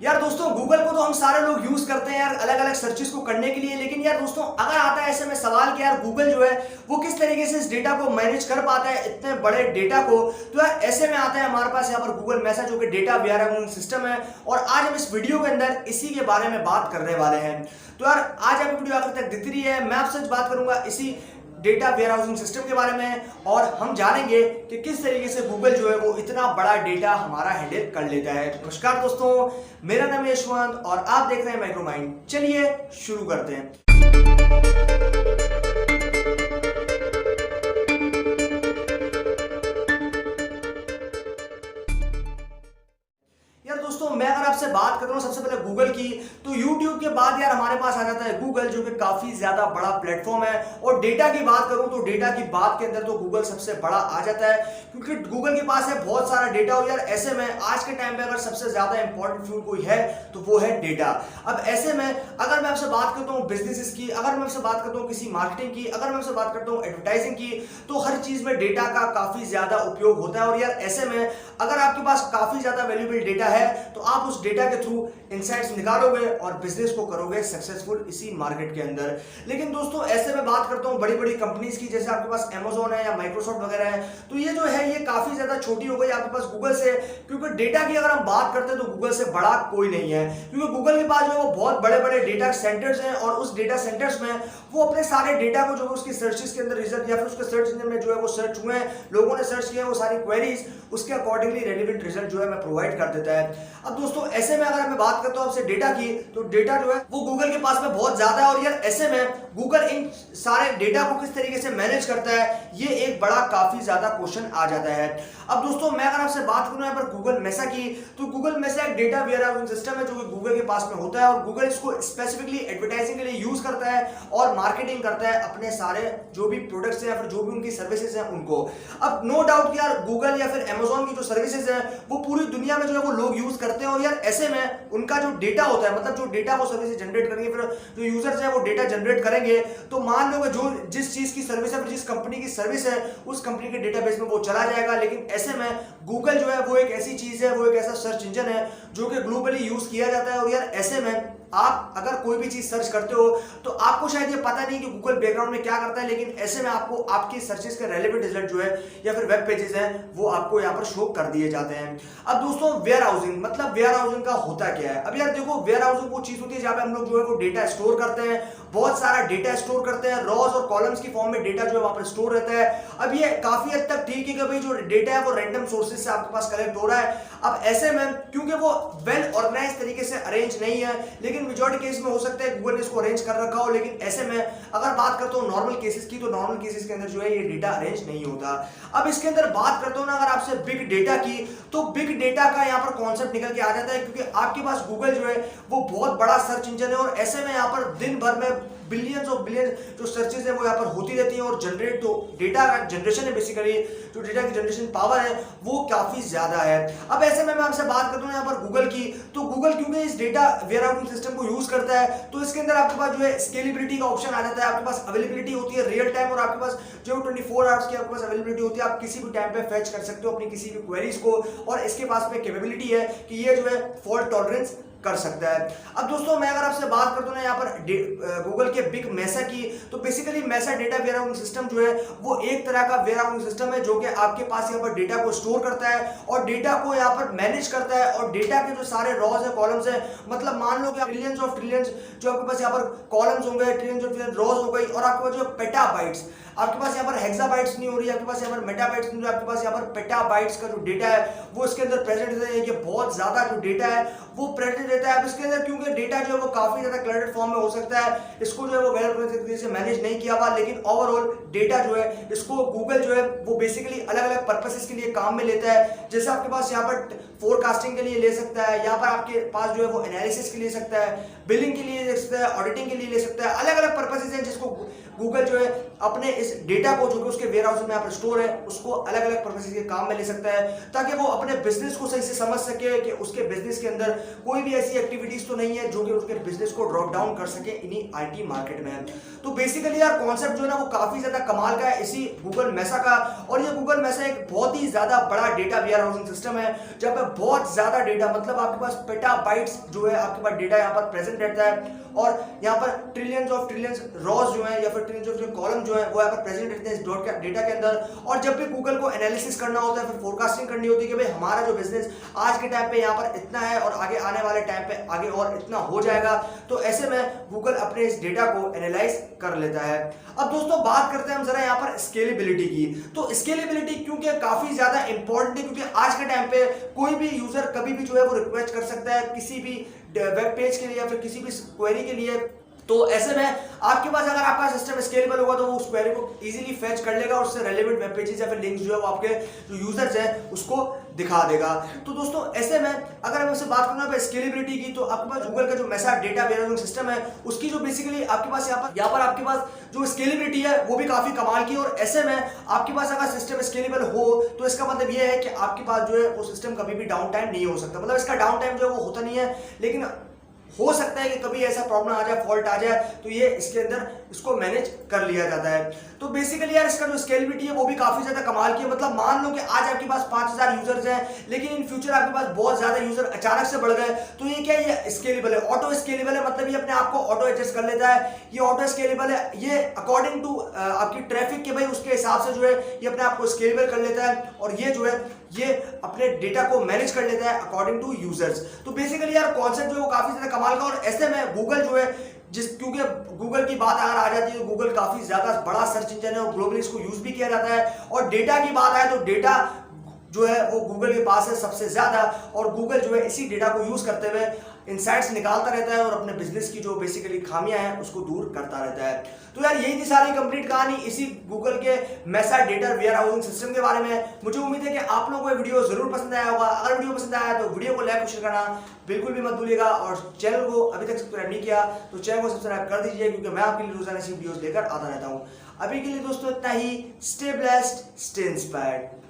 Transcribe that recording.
यार दोस्तों, गूगल को तो हम सारे लोग यूज करते हैं यार अलग अलग सर्चेस को करने के लिए। लेकिन यार दोस्तों, अगर आता है ऐसे में सवाल कि यार गूगल जो है वो किस तरीके से इस डेटा को मैनेज कर पाता है, इतने बड़े डेटा को। तो यार ऐसे में आता है हमारे पास यहाँ पर गूगल मैसेज जो कि डेटा वेयरहाउसिंग सिस्टम है, और आज हम इस वीडियो के अंदर इसी के बारे में बात करने वाले हैं। तो यार आज आपकी वीडियो आखिर तक दिख रही है, मैं आपसे बात करूंगा इसी डेटा वेयरहाउसिंग सिस्टम के बारे में, और हम जानेंगे कि किस तरीके से गूगल जो है वो इतना बड़ा डेटा हमारा हैंडल कर लेता है। नमस्कार दोस्तों, मेरा नाम है यशवंत और आप देख रहे हैं माइक्रोमाइंड। चलिए शुरू करते हैं। यार दोस्तों, मैं अगर आपसे बात कर रहा हूं सबसे पहले गूगल की, तो यूट्यूब के बाद यार हमारे पास आ जाता है गूगल, जो कि काफी ज्यादा बड़ा प्लेटफॉर्म है। और डेटा की बात करूं तो डेटा की बात के अंदर तो गूगल सबसे बड़ा आ जाता है, क्योंकि गूगल के पास है बहुत सारा डेटा। और यार ऐसे में आज के टाइम पे अगर सबसे ज्यादा इंपॉर्टेंट फ्यूल कोई है तो वो है डेटा। अब ऐसे में अगर मैं आपसे बात करता हूँ बिजनेसेस की, अगर मैं आपसे बात करता हूँ किसी मार्केटिंग की, अगर मैं आपसे बात करता हूँ एडवर्टाइजिंग की, तो हर चीज में डेटा का काफी ज्यादा उपयोग होता है। और यार ऐसे में अगर आपके पास काफी ज्यादा वैल्यूएबल डेटा है तो आप उस डेटा के थ्रू इनसाइट्स निकालोगे और बिजनेस को करोगे सक्सेसफुल इसी मार्केट के अंदर। लेकिन दोस्तों, ऐसे में बात करता हूं बड़ी बड़ी कंपनीज की, जैसे आपके पास Amazon है या माइक्रोसॉफ्ट वगैरह है, तो ये जो है ये काफी ज्यादा छोटी हो गई आपके पास गूगल से। क्योंकि डेटा की अगर हम बात करते हैं तो गूगल से बड़ा कोई नहीं है, क्योंकि गूगल के पास जो है वो बहुत बड़े बड़े डेटा सेंटर्स हैं, और उस डेटा सेंटर्स में वो अपने सारे डेटा को जो है उसकी सर्चेस के अंदर रिजल्ट या फिर उसके सर्च इंजन में जो है वो सर्च हुए हैं, लोगों ने सर्च किया, वो सारी क्वेरीज उसके अकॉर्डिंगली रेलेवेंट रिजल्ट जो है मैं प्रोवाइड कर देता है। अब दोस्तों, ऐसे में अगर मैं बात करता हूं आपसे डेटा की, तो डेटा जो है वो गूगल के पास में बहुत ज्यादा है। और यार ऐसे में गूगल इन सारे डेटा को किस तरीके से मैनेज करता है, ये एक बड़ा काफी ज्यादा क्वेश्चन आ जाता है। अब दोस्तों, मैं अगर आपसे बात करूं यहाँ पर गूगल मेसा की, तो गूगल मेसा एक डेटा वेयरहाउसिंग सिस्टम है जो कि गूगल के पास में होता है, और गूगल इसको स्पेसिफिकली एडवर्टाइजिंग के लिए यूज करता है और मार्केटिंग करता है अपने सारे जो भी प्रोडक्ट्स हैं या फिर जो भी उनकी सर्विसेज हैं उनको। अब नो डाउट यार गूगल या फिर Amazon की जो सर्विसेज है वो पूरी दुनिया में जो है वो लोग यूज करते हैं। और यार ऐसे में उनका जो डेटा होता है, मतलब जो डेटा वो सर्विस जनरेट करेंगे, फिर जो यूजर्स है वो डेटा जनरेट करेंगे, तो मान लो कि जो जिस चीज की सर्विस है, जिस कंपनी की सर्विस है, उस कंपनी के डेटाबेस में वो चला जाएगा। लेकिन ऐसे में गूगल जो है वो एक ऐसी चीज है, वो एक ऐसा सर्च इंजन है जो कि ग्लोबली यूज किया जाता है। और यार ऐसे में आप अगर कोई भी चीज सर्च करते हो तो आपको शायद ये पता नहीं कि गूगल बैकग्राउंड में क्या करता है, लेकिन ऐसे में आपको आपकी सर्चेस के रेलेवेंट रिजल्ट जो है या फिर वेब पेजेस हैं वो आपको यहाँ पर शो कर दिए जाते हैं। अब दोस्तों, वेयर हाउसिंग मतलब वेयर हाउसिंग का होता क्या है। अब यार देखो, वेयर हाउसिंग वो चीज होती है जहां पे हम लोग जो है वो डेटा स्टोर करते हैं, बहुत सारा डेटा स्टोर करते हैं, रॉज और कॉलम्स की फॉर्म में डेटा जो है वहां पर स्टोर रहता है। अब ये काफी हद तक ठीक है कि भाई जो डेटा है वो रैंडम सोर्सेज से आपके पास कलेक्ट हो रहा है। अब ऐसे में क्योंकि वो वेल ऑर्गेनाइज तरीके से अरेंज नहीं है, लेकिन मेजॉरिटी केस में हो सकता है गूगल ने इसको अरेंज कर रखा हो। लेकिन ऐसे में अगर बात करता हूं नॉर्मल केसेस की, तो नॉर्मल केसेस के अंदर जो है ये डेटा अरेंज नहीं होता। अब इसके अंदर बात करता हूं ना अगर आपसे बिग डेटा की, तो बिग डेटा का यहाँ पर कॉन्सेप्ट निकल के आ जाता है, क्योंकि आपके पास गूगल जो है वो बहुत बड़ा सर्च इंजन है। और ऐसे में यहाँ पर दिन भर में बिलियंस ऑफ बिलियंस जो सर्चेस है वो यहाँ पर होती रहती है, और जनरेट तो डेटा का जनरेशन है, बेसिकली जो डेटा की जनरेशन पावर है वो काफी ज्यादा है। अब ऐसे में मैं आपसे बात करता हूँ यहाँ पर गूगल की, तो गूगल क्योंकि इस डेटा वेयरहाउसिंग सिस्टम को यूज करता है, तो इसके अंदर आपके पास जो है स्केलेबिलिटी का ऑप्शन आ जाता है, आपके पास अवेलेबिलिटी होती है रियल टाइम, और आपके पास जो 24 आवर्स की आपके पास अवेलेबिलिटी होती है, आप किसी भी टाइम पे फेच कर सकते हो अपनी किसी भी क्वेरीज को। और इसके पास में कैपेबिलिटी है कि ये जो है फॉल्ट टॉलरेंस कर सकता है। अब दोस्तों, मैं अगर आपसे बात करता हूं ना यहाँ पर गूगल के बिग मेसा की, तो बेसिकली मेसा डेटा वेयरहाउसिंग सिस्टम जो है वो एक तरह का वेयरहाउसिंग सिस्टम है जो कि आपके पास यहाँ पर डेटा को स्टोर करता है और डेटा को यहाँ पर मैनेज करता है। और डेटा के जो सारे रॉज है, कॉलम्स है, मतलब मान लो कि ट्रिलियंस ऑफ ट्रिलियंस जो आपके पास यहाँ पर कॉलम्स होंगे, ट्रिलियंस ऑफ रॉज हो गई, और आपके पास जो पेटाबाइट्स, आपके पास यहाँ पर हेक्साबाइट्स नहीं हो रही है, आपके पास यहाँ पर मेटाबाइट्स नहीं हो रही, आपके पास यहाँ पर पेटाबाइट्स का जो डेटा है वो इसके अंदर प्रेजेंट है। ये बहुत ज्यादा जो डेटा है वो प्रेजेंट रहता है। अब इसके अंदर क्योंकि डेटा जो है वो काफी ज्यादा क्लटर्ड फॉर्म में हो सकता है, इसको जो है वो वेल तरीके से मैनेज नहीं किया हुआ, लेकिन ओवरऑल डेटा जो है इसको गूगल जो है वो बेसिकली अलग अलग पर्पसेस के लिए काम में लेता है। जैसे आपके पास यहाँ पर फोरकास्टिंग के लिए ले सकता है, यहाँ पर आपके पास जो है वो एनालिसिस के लिए ले सकता है, बिलिंग के लिए ले सकता है, ऑडिटिंग के लिए ले सकता है, अलग अलग पर्पसेस हैं जिसको गूगल जो है अपने इस डेटा को जो कि उसके वेयर हाउस में यहाँ पर स्टोर है उसको अलग अलग पर्पसेस के काम में ले सकता है, ताकि वो अपने बिजनेस को सही से समझ सके कि उसके बिजनेस के अंदर कोई भी ऐसी एक्टिविटीज तो नहीं है जो कि उसके बिजनेस को ड्रॉप डाउन कर सके इन्हीं आईटी मार्केट में। तो बेसिकली यार कॉन्सेप्ट जो है ना वो काफी ज्यादा कमाल का है इसी गूगल मेसा का। और ये गूगल मेसा एक बहुत ही ज्यादा बड़ा डेटा वेयर हाउसिंग सिस्टम है जहाँ पे बहुत ज्यादा डेटा, मतलब आपके पास पेटाबाइट्स जो है आपके पास डेटा यहाँ पर प्रेजेंट रहता है, और यहाँ पर ट्रिलियंस ऑफ ट्रिलियंस रॉज जो है या फिर ट्रिलियंस ऑफ कॉलम जो है वो यहाँ पर प्रेजेंट रहते हैं इस डेटा के अंदर। और जब भी गूगल को एनालिसिस करना होता है, फिर फोरकास्टिंग करनी होती है कि भाई हमारा जो बिजनेस आज के टाइम पे यहाँ पर इतना है और आगे आने वाले टाइम पे आगे और इतना हो जाएगा, तो ऐसे में गूगल अपने इस डेटा को एनालाइज कर लेता है। अब दोस्तों बात करते हैं हम जरा यहाँ पर स्केलेबिलिटी की। तो स्केलेबिलिटी क्योंकि काफी ज्यादा इंपॉर्टेंट है, क्योंकि आज के टाइम पे कोई भी यूजर कभी भी जो है वो रिक्वेस्ट कर सकता है किसी भी वेब पेज के लिए या फिर किसी भी क्वेरी के लिए। तो ऐसे में आपके पास अगर आपका सिस्टम स्केलेबल होगा तो वो उस क्वेरी को इजीली फेच कर लेगा और उससे रेलेवेंट वेब पेजेस या फिर लिंक्स जो है वो आपके जो यूजर्स हैं उसको दिखा देगा। तो दोस्तों ऐसे में अगर हम इससे बात करूँ स्केलेबिलिटी की, तो आपके पास गूगल का जो मेसा डेटा वेयरहाउसिंग सिस्टम है उसकी जो बेसिकली आपके पास यहाँ पर आपके पास जो स्केलेबिलिटी है वो भी काफी कमाल की। और ऐसे में आपके पास अगर सिस्टम स्केलेबल हो तो इसका मतलब ये है कि आपके पास जो है वो सिस्टम कभी भी डाउन टाइम नहीं हो सकता, मतलब इसका डाउन टाइम जो है वो होता नहीं है, लेकिन हो सकता है कि कभी ऐसा प्रॉब्लम आ जाए, फॉल्ट आ जाए, तो ये इसके अंदर इसको मैनेज कर लिया जाता है। तो बेसिकली यार इसका जो स्केलेबिलिटी है वो भी काफी ज्यादा कमाल की है। मतलब मान लो कि आज आपके पास 5000 यूजर्स हैं, लेकिन इन फ्यूचर आपके पास बहुत ज्यादा यूजर अचानक से बढ़ गए, तो ये क्या है, ये स्केलेबल है, ऑटो स्केलेबल है, मतलब ये अपने आप को ऑटो एडजस्ट कर लेता है। ये ऑटो स्केलेबल है, ये अकॉर्डिंग टू आपकी ट्रैफिक के भाई उसके हिसाब से जो है ये अपने आप को स्केलेबल कर लेता है, और ये जो है ये अपने डेटा को मैनेज कर लेता है अकॉर्डिंग टू यूजर्स। तो बेसिकली यार कॉन्सेप्ट जो है वो काफी ज्यादा कमाल का। और ऐसे में गूगल जो है क्योंकि गूगल की बात अगर आ जाती है तो गूगल काफी ज्यादा बड़ा सर्च इंजन है और ग्लोबली इसको यूज भी किया जाता है। और डेटा की बात आए तो डेटा जो है वो गूगल के पास है सबसे ज्यादा, और गूगल जो है इसी डेटा को यूज करते हुए इनसाइट्स निकालता रहता है और अपने बिजनेस की जो बेसिकली खामियां हैं उसको दूर करता रहता है। तो यार यही थी सारी कंप्लीट कहानी इसी गूगल के मेसा डेटा वेयर हाउसिंग सिस्टम के बारे में। मुझे उम्मीद है कि आप लोगों को ये वीडियो जरूर पसंद आया होगा। अगर वीडियो पसंद आया तो वीडियो को लाइक और शेयर करना बिल्कुल भी मत भूलिएगा, और चैनल को अभी तक सब्सक्राइब नहीं किया तो चैनल को सब्सक्राइब कर दीजिए, क्योंकि मैं आपके लिए रोजाना ऐसी वीडियोस लेकर आता रहता हूँ। अभी के लिए दोस्तों इतना ही। Stay blessed, stay inspired.